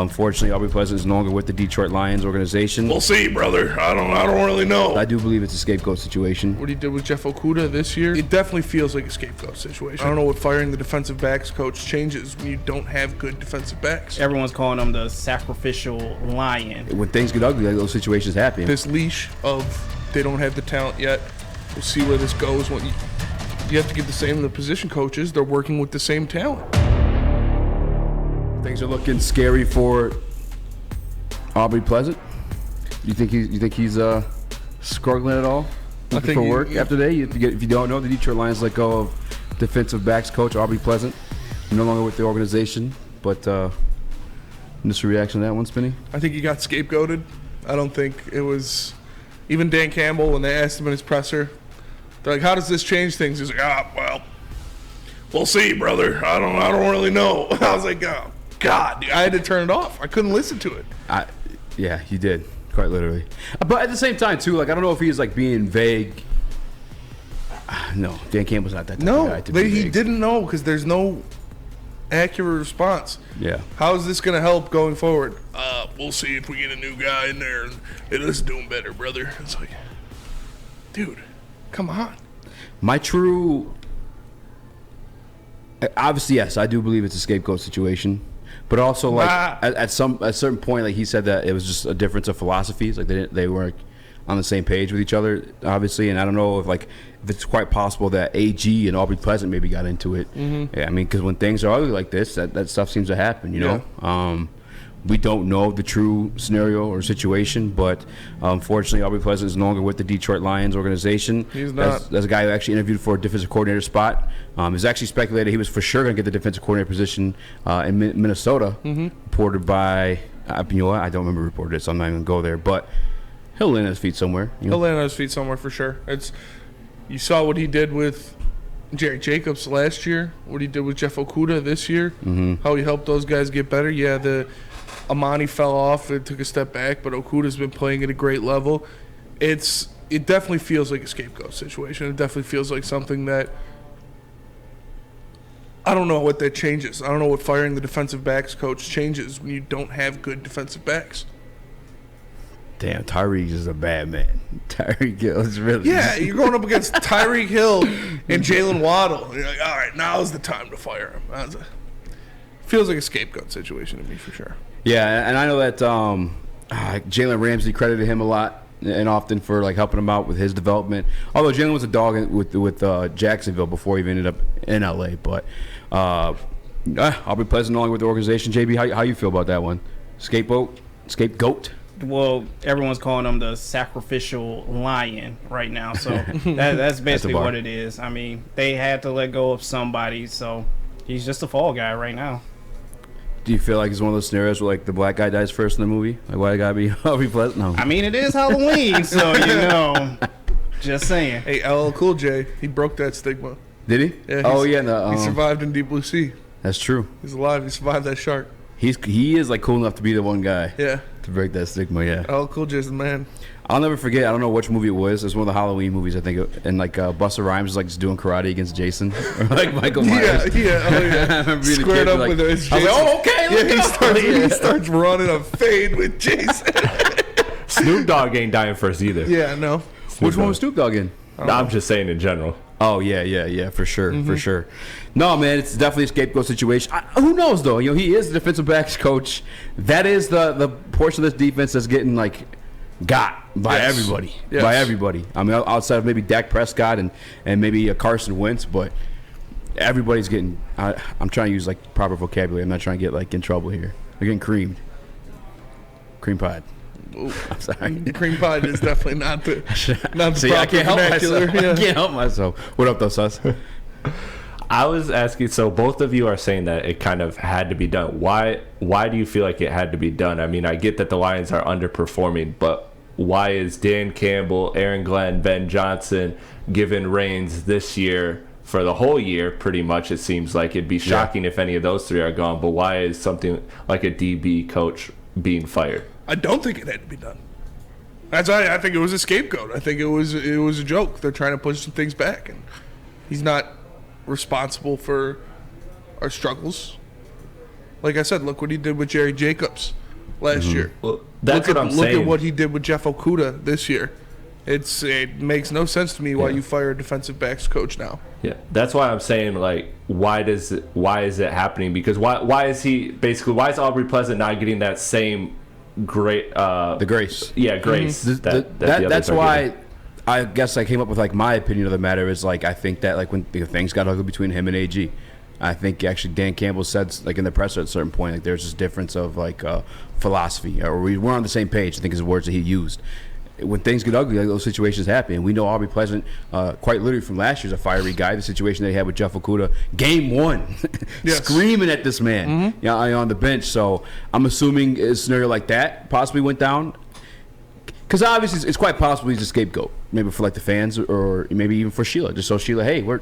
Unfortunately, Aubrey Pleasant is no longer with the Detroit Lions organization. We'll see, brother. I don't really know. I do believe it's a scapegoat situation. What he did with Jeff Okudah this year, it definitely feels like a scapegoat situation. I don't know what firing the defensive backs coach changes when you don't have good defensive backs. Everyone's calling him the sacrificial lion. When things get ugly, like those situations happen. This leash of they don't have the talent yet. We'll see where this goes. When you have to give the same to the position coaches. They're working with the same talent. Things are looking scary for Aubrey Pleasant. You think he's struggling at all? Looking for work after today? If you don't know, the Detroit Lions let go of defensive backs coach Aubrey Pleasant, no longer with the organization. But initial reaction to that one, Spinny? I think he got scapegoated. I don't think it was even Dan Campbell when they asked him in his presser. They're like, "How does this change things?" He's like, well, we'll see, brother. I don't really know." I was like, "Oh God," I had to turn it off. I couldn't listen to it. Yeah, he did, quite literally. But at the same time, too, like I don't know if he's like being vague. No, Dan Campbell's not that type of guy to be he vague. didn't know because there's no accurate response. Yeah. How is this going to help going forward? We'll see if we get a new guy in there and it is doing better, brother. It's like, dude, come on. My true, obviously, yes, I do believe it's a scapegoat situation. But also, like at a certain point, like he said that it was just a difference of philosophies. Like they weren't on the same page with each other, obviously. And I don't know if it's quite possible that AG and Aubrey Pleasant maybe got into it. Mm-hmm. Yeah, I mean, because when things are ugly like this, that stuff seems to happen. You know, we don't know the true scenario or situation, but unfortunately, Aubrey Pleasant is no longer with the Detroit Lions organization. He's not. That's a guy who actually interviewed for a defensive coordinator spot. It's actually speculated he was for sure going to get the defensive coordinator position in Minnesota. Mm-hmm. Reported by, you know what? I don't remember who reported it, so I'm not even going to go there. But he'll land on his feet somewhere. He'll land on his feet somewhere for sure. You saw what he did with Jerry Jacobs last year, what he did with Jeff Okudah this year, how he helped those guys get better. Yeah, the Amani fell off and took a step back, but Okudah's been playing at a great level. It definitely feels like a scapegoat situation. It definitely feels like something that I don't know what that changes. I don't know what firing the defensive backs coach changes when you don't have good defensive backs. Damn, Tyreek is a bad man. Tyreek Hill is really... Yeah, you're going up against Tyreek Hill and Jalen Waddle. You're like, all right, now's the time to fire him. Feels like a scapegoat situation to me for sure. Yeah, and I know that Jalen Ramsey credited him a lot and often for like helping him out with his development. Although Jalen was a dog with Jacksonville before he even ended up in LA. But Aubrey Pleasant no longer with the organization. JB, how you feel about that one? Scapegoat? Well, everyone's calling him the sacrificial lion right now, so that's basically what it is. I mean, they had to let go of somebody, so he's just a fall guy right now. Do you feel like it's one of those scenarios where like the black guy dies first in the movie? Like why it gotta be Aubrey Pleasant? No. I mean, it is Halloween, so you know. Just saying. Hey, LL Cool J, he broke that stigma. Did he? Yeah. He survived in Deep Blue Sea. That's true. He's alive. He survived that shark. He is like cool enough to be the one guy. Yeah. To break that stigma. Yeah. LL Cool J's the man. I'll never forget. I don't know which movie it was. It was one of the Halloween movies, I think. And like Busta Rhymes was like just doing karate against Jason, or like Michael Myers. Yeah. Oh, yeah. I remember being Squared a kid, up like, with it. I was like, oh, okay. Let's go. He starts running a fade with Jason. Snoop Dogg ain't dying first either. Yeah, no. Which one was Snoop Dogg in? No, I'm just saying in general. Oh yeah, for sure. No, man, it's definitely a scapegoat situation. Who knows though? You know, he is the defensive backs coach. That is the portion of this defense that's getting like got by everybody. Yes. By everybody. I mean, outside of maybe Dak Prescott and maybe Carson Wentz, but everybody's getting. I'm trying to use like proper vocabulary. I'm not trying to get like in trouble here. They're getting creamed. Cream pie. Ooh. I'm sorry. Cream pie is definitely not the See, proper I can't help vernacular. myself. Yeah. I can't help myself. What up, though, Sus? I was asking, so both of you are saying that it kind of had to be done. Why do you feel like it had to be done? I mean, I get that the Lions are underperforming, but why is Dan Campbell, Aaron Glenn, Ben Johnson given reins this year for the whole year? Pretty much, it seems like it'd be shocking if any of those three are gone, but why is something like a DB coach being fired? I don't think it had to be done. I think it was a scapegoat. I think it was a joke. They're trying to push some things back, and he's not responsible for our struggles. Like I said, look what he did with Jerry Jacobs last year. Well, that's what I'm saying. Look at what he did with Jeff Okudah this year. It makes no sense to me why you fire a defensive backs coach now. Yeah, that's why I'm saying, like, why is it happening? Because why is Aubrey Pleasant not getting that same great the grace? Yeah, grace. That's why I guess I came up with like my opinion of the matter is like I think that like when things got ugly between him and AG, I think actually Dan Campbell said like in the presser at a certain point like there's this difference of like philosophy or we weren't on the same page. I think is the words that he used. When things get ugly, like those situations happen. And we know Aubrey Pleasant, quite literally from last year's a fiery guy. The situation that he had with Jeff Okudah, game one, screaming at this man on the bench. So I'm assuming a scenario like that possibly went down. Because obviously it's quite possible he's a scapegoat. Maybe for like the fans or maybe even for Sheila. Just so Sheila, hey, we're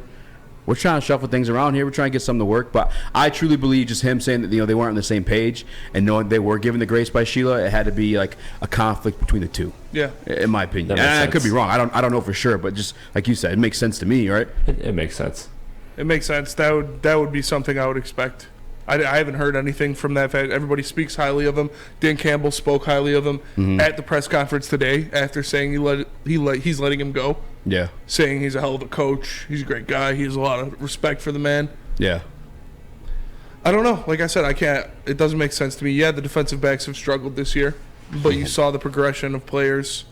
trying to shuffle things around here. We're trying to get something to work. But I truly believe just him saying that they weren't on the same page and knowing they were given the grace by Sheila, it had to be like a conflict between the two. Yeah, in my opinion. And I could be wrong. I don't know for sure, but just like you said, it makes sense to me, right? It makes sense. It makes sense. That would be something I would expect. I haven't heard anything from that fact. Everybody speaks highly of him. Dan Campbell spoke highly of him at the press conference today after saying he's letting him go. Yeah. Saying he's a hell of a coach. He's a great guy. He has a lot of respect for the man. Yeah. I don't know. Like I said, it doesn't make sense to me. Yeah, the defensive backs have struggled this year, but you saw the progression of players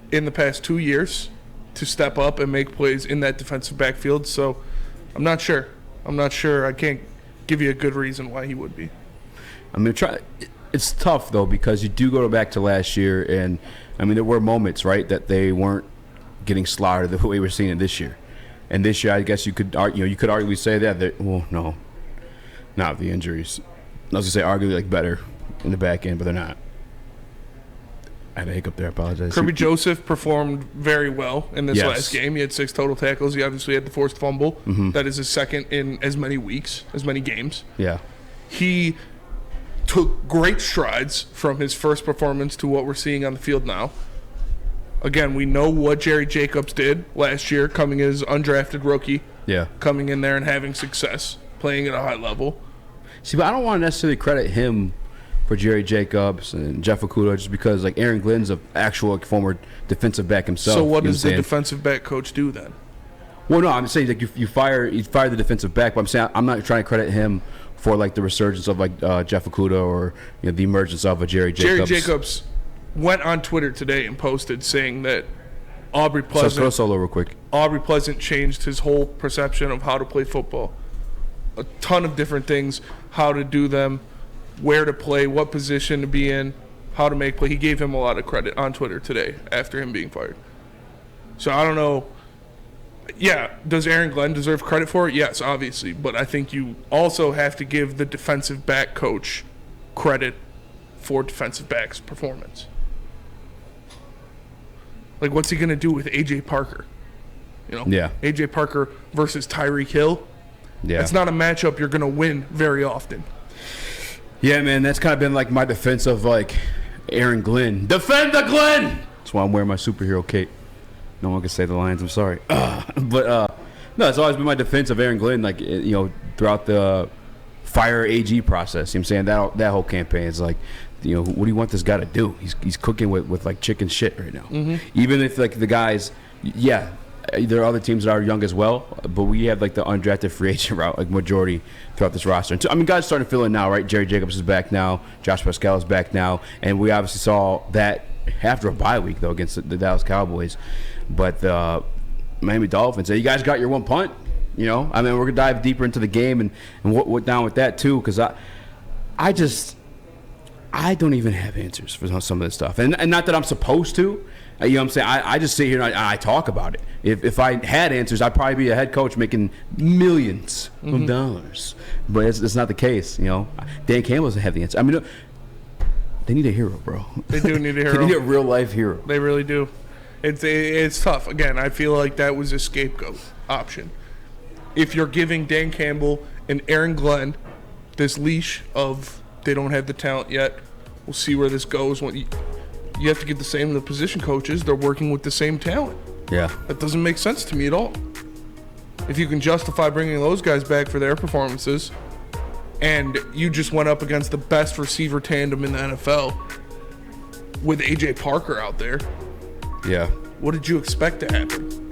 in the past 2 years to step up and make plays in that defensive backfield. So I'm not sure. I can't give you a good reason why he would be. I mean, it's tough though because you do go back to last year, and I mean there were moments right that they weren't getting slaughtered the way we're seeing it this year. And this year, I guess you could arguably say that. Well, no, not the injuries. I was gonna say arguably like better in the back end, but they're not. I had a hiccup there. I apologize. Kirby Joseph performed very well in this last game. He had 6 total tackles. He obviously had the forced fumble. That is his second in as many games. Yeah. He took great strides from his first performance to what we're seeing on the field now. Again, we know what Jerry Jacobs did last year, coming as undrafted rookie. Yeah. Coming in there and having success, playing at a high level. See, but I don't want to necessarily credit him for Jerry Jacobs and Jeff Okudah just because like Aaron Glenn's an actual former defensive back himself. So what does the defensive back coach do then? Well, no, I'm saying like you fire the defensive back, but I'm saying I'm not trying to credit him for like the resurgence of like Jeff Okudah or the emergence of a Jerry Jacobs. Jerry Jacobs went on Twitter today and posted saying that Aubrey Pleasant. So throw solo real quick. Aubrey Pleasant changed his whole perception of how to play football. A ton of different things, how to do them, where to play, what position to be in, how to make play. He gave him a lot of credit on Twitter today after him being fired. So I don't know. Yeah, does Aaron Glenn deserve credit for it? Yes, obviously. But I think you also have to give the defensive back coach credit for defensive back's performance. Like, what's he going to do with A.J. Parker? Yeah. A.J. Parker versus Tyreek Hill. Yeah. It's not a matchup you're going to win very often. Yeah, man, that's kind of been like my defense of like Aaron Glenn. Defend the Glenn! That's why I'm wearing my superhero cape. No one can say the lines, I'm sorry. But no, it's always been my defense of Aaron Glenn, like, throughout the fire AG process. You know what I'm saying? That whole campaign is like, what do you want this guy to do? He's cooking with like chicken shit right now. Even if like the guys, there are other teams that are young as well, but we have like the undrafted free agent route, like majority throughout this roster. And I mean, guys starting to fill in now, right? Jerry Jacobs is back now. Josh Pascal is back now. And we obviously saw that after a bye week, though, against the Dallas Cowboys. But the Miami Dolphins, you guys got your one punt, I mean, we're going to dive deeper into the game and what went down with that, too, because I don't even have answers for some of this stuff. And not that I'm supposed to. You know what I'm saying? I just sit here and I talk about it. If I had answers, I'd probably be a head coach making millions of dollars. But it's not the case, Dan Campbell doesn't have the answer. I mean, they need a hero, bro. They do need a hero. They need a real-life hero. They really do. It's tough. Again, I feel like that was a scapegoat option. If you're giving Dan Campbell and Aaron Glenn this leash of they don't have the talent yet, we'll see where this goes. You have to get the same to the position coaches. They're working with the same talent. Yeah. That doesn't make sense to me at all. If you can justify bringing those guys back for their performances, and you just went up against the best receiver tandem in the NFL with A.J. Parker out there. Yeah. What did you expect to happen?